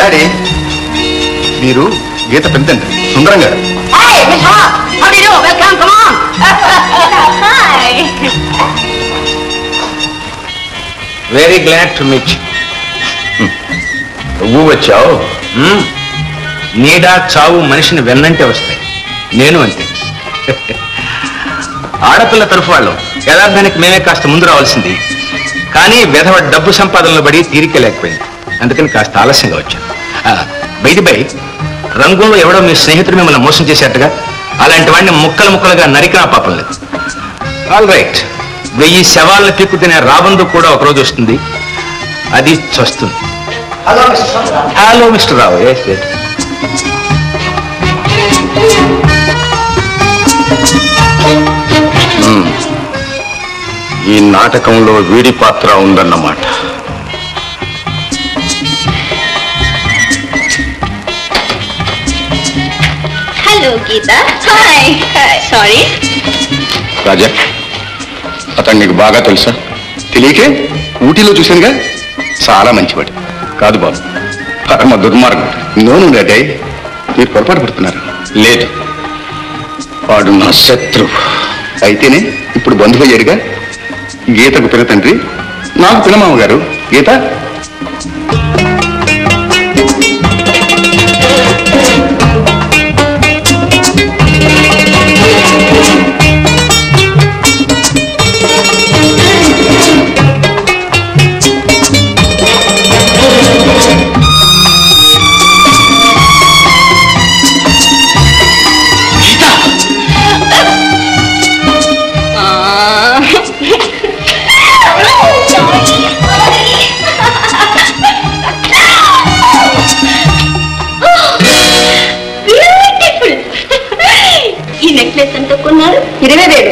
Daddy మీరు గీత పెద్దండి సుందరం గారు. Very glad to meet. నువ్వు వచ్చావు. నీడ చావు మనిషిని వెన్నంటే వస్తాయి. నేను అంతే. ఆడపిల్ల తరఫు వాళ్ళం యథార్థానికి మేమే కాస్త ముందు రావాల్సింది. కానీ విధవ డబ్బు సంపాదనలో పడి తీరిక లేకపోయింది. అందుకని కాస్త ఆలస్యంగా వచ్చాను. బై రంగంలో ఎవడో మీ స్నేహితుడు మిమ్మల్ని మోసం చేసేట్టుగా అలాంటి వాడిని ముక్కలు ముక్కలుగా నరికినా పాపం లేదు. ఆల్ రైట్, 1000 శవాలను పీక్కు తినే రాబందు కూడా ఒకరోజు వస్తుంది. అది చస్తుంది. హలో మిస్టర్ రావు. ఈ నాటకంలో వీడి పాత్ర ఉందన్నమాట. హలో గీత. హాయ్. సారీ రాజా, అతను నీకు బాగా తెలుసా? తెలియకే ఊటీలో చూశానుగా. చాలా మంచివాడు కాదు బాబు, పరమ దుర్మార్గుడు. నోను డాడీ, మీరు పొరపాటు పడుతున్నారు. లేదు, వాడు నా శత్రువు. అయితేనే ఇప్పుడు బంధువు అయ్యాడుగా. గీతకు పిన తండ్రి, నాకు పినమామ గారు. గీత ఈ నెక్లెస్ ఎంత కొన్నారు? 20,000.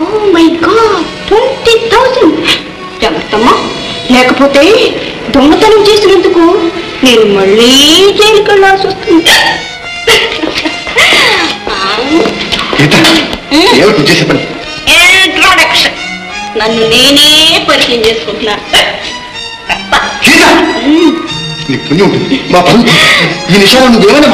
Oh my God, 20,000. జాగ్రత్తమ్మా, లేకపోతే దొంగతనం చేసినందుకు నేను మళ్ళీ జైలుకి వెళ్ళాల్సి వస్తుంది. ఇంట్రొడక్షన్. నన్ను నేనే పరిచయం చేసుకుంటున్నా. ఈ విషయాలు నువ్వేమైనా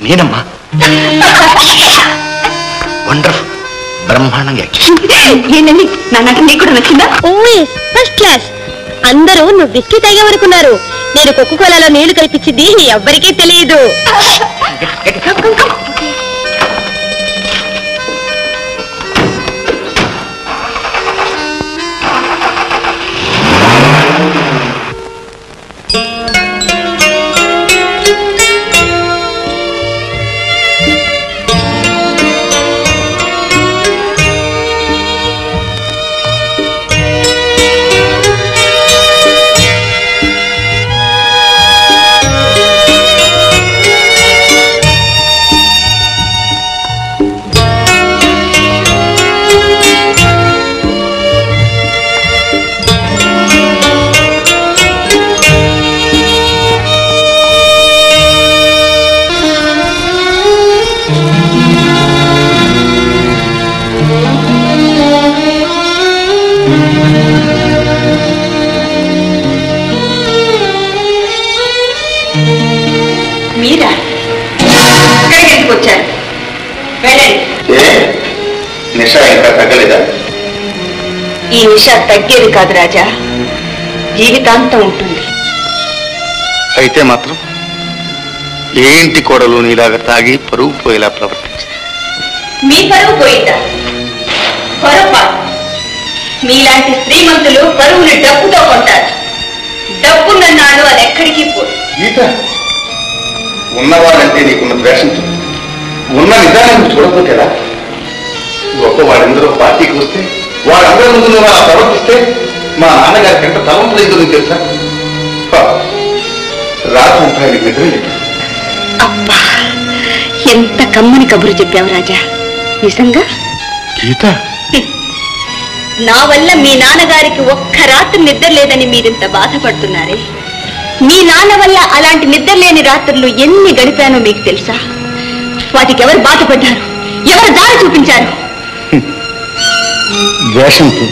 నేనమ్మా వండర్ఫుల్ బ్రహ్మాండంగా ఏంటండి నా నటన నీకు కూడా నచ్చిందా? First class. అందరూ నువ్వు బిస్కెట్ తాగేవనుకున్నారు. నేను కోకోకోలాలో నీళ్లు కల్పించింది ఎవ్వరికీ తెలియదు. వెళ్ళండి. నిష ఇంకా తగ్గలేదా? ఈ నిష తగ్గేది కాదు రాజా, జీవితాంతం ఉంటుంది. అయితే మాత్రం ఏ ఇంటి కోడలు నీలాగా తాగి పరుగు పోయేలా ప్రవర్తించింది? మీ పరువు పోయిందా? పొరపాటు. మీలాంటి శ్రీమంతులు పరువుని డబ్బుతో కొంటారు. డబ్బున్నన్నాడు అది ఎక్కడికి పోదు. గీత, ఉన్నవాళ్ళంటే నీకున్న ద్వేషంతో ఉన్న నిజాన్ని చూడకపోతే ఎలా? గొప్పవాళ్ళందరూ పార్టీకి వస్తే వాళ్ళందరి ముందు నువ్వు అలా ప్రవర్తిస్తే మా నాన్నగారి కంట తలంపులేదు నీకు తెలుసా? రాత్రంతా ఆయన నిద్రలేదు. అబ్బా, ఎంత కమ్మని కబురు చెప్పావు రాజా. నిజంగా? గీత, నా వల్ల మీ నాన్నగారికి ఒక్క రాత్రి నిద్ర లేదని మీరింత బాధపడుతున్నారే. మీ నాన్న వల్ల అలాంటి నిద్ర లేని రాత్రులు ఎన్ని గడిపానో మీకు తెలుసా? వాటికి ఎవరు బాధపడ్డారు, ఎవరు దారి చూపించారు? ద్వేషంతో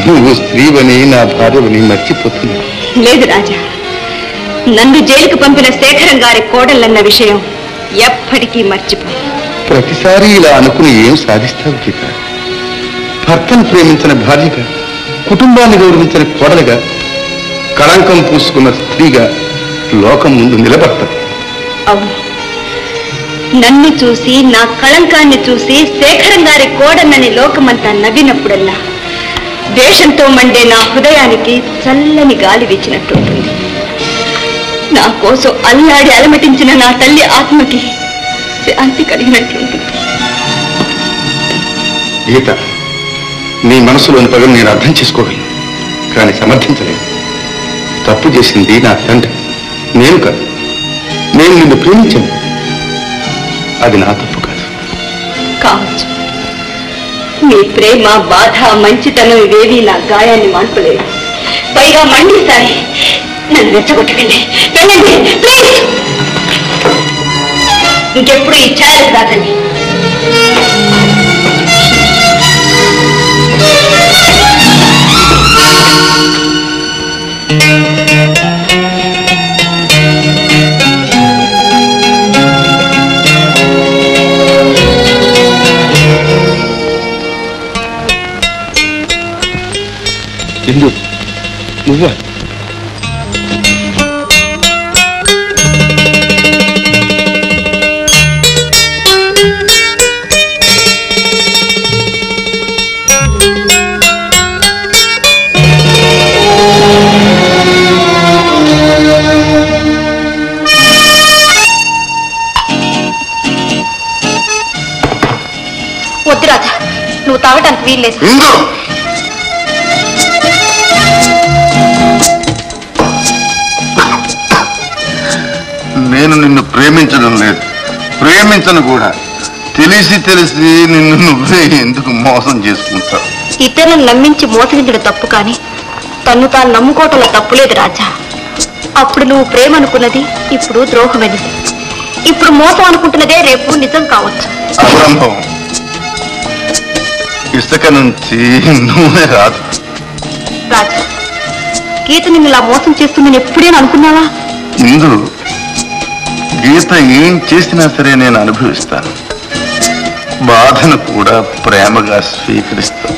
నువ్వు స్త్రీవని నా భార్యవని మర్చిపోతుంది. లేదు రాజా, నన్ను జైలుకు పంపిన శేఖరం గారి కోడళ్ళన్న విషయం ఎప్పటికీ మర్చిపో. ప్రతిసారి ఇలా అనుకుని ఏం సాధిస్తావు గీత? భర్తను ప్రేమించిన భార్యగా, కుటుంబాన్ని గౌరవించిన కోడలుగా, కళంకం పూసుకున్న స్త్రీగా లోకం ముందు నిలబడతావు. అవును, నన్ను చూసి, నా కళంకాన్ని చూసి శేఖరం గారి కోడన్నని లోకమంతా నవ్వినప్పుడల్లా ద్వేషంతో మండే నా హృదయానికి చల్లని గాలి వీచినట్టుంటుంది. నా కోసం అల్లాడి అలమటించిన నా తల్లి ఆత్మకి శాంతి కలిగినట్లుంటుంది. గీత, నీ మనసులోని పగలు నేను అర్థం చేసుకోగలను, కానీ సమర్థించలేను. తప్పు చేసింది నా తండ్రి, నేను కాదు. నేను నిన్ను ప్రేమించాను, అది నా తప్పు కాదు. కావచ్చు, మీ ప్రేమ, బాధ, మంచితనం ఇవేవి నా గాయాన్ని మాన్పలేదు, పైగా మండిస్తాయి. నన్ను రెచ్చగొట్టకండి, వెళ్ళండి ప్లీజ్. ఇంకెప్పుడు ఈ ఛాయలకు రాకండి. ఎందు నువ్వా? వద్దు రాజా, నువ్వు తాగటానికి వీల్లేదు. నేను నిన్ను ప్రేమించడం లేదు, ప్రేమించను కూడా. తెలిసి తెలిసి నిన్ను నువ్వే ఎందుకు మోసం చేసుకుంటావు? ఇతరులను నమ్మించి మోసగించడం తప్పు, కానీ తన్ను తాను నమ్ముకోవటంలో తప్పులేదు రాజా. అప్పుడు నువ్వు ప్రేమ అనుకున్నది ఇప్పుడు ద్రోహమైనది, ఇప్పుడు మోసం అనుకుంటున్నదే రేపు నిజం కావచ్చు. అసంభవం. ఇసుక నుంచి నూనె రాదు. రాజా, గీత నిన్ను ఇలా మోసం చేస్తుందని ఎప్పుడైనా అనుకున్నావా? ఇందు, గీత ఏం చేసినా సరే నేను అనుభవిస్తాను. బాధను కూడా ప్రేమగా స్వీకరిస్తాను.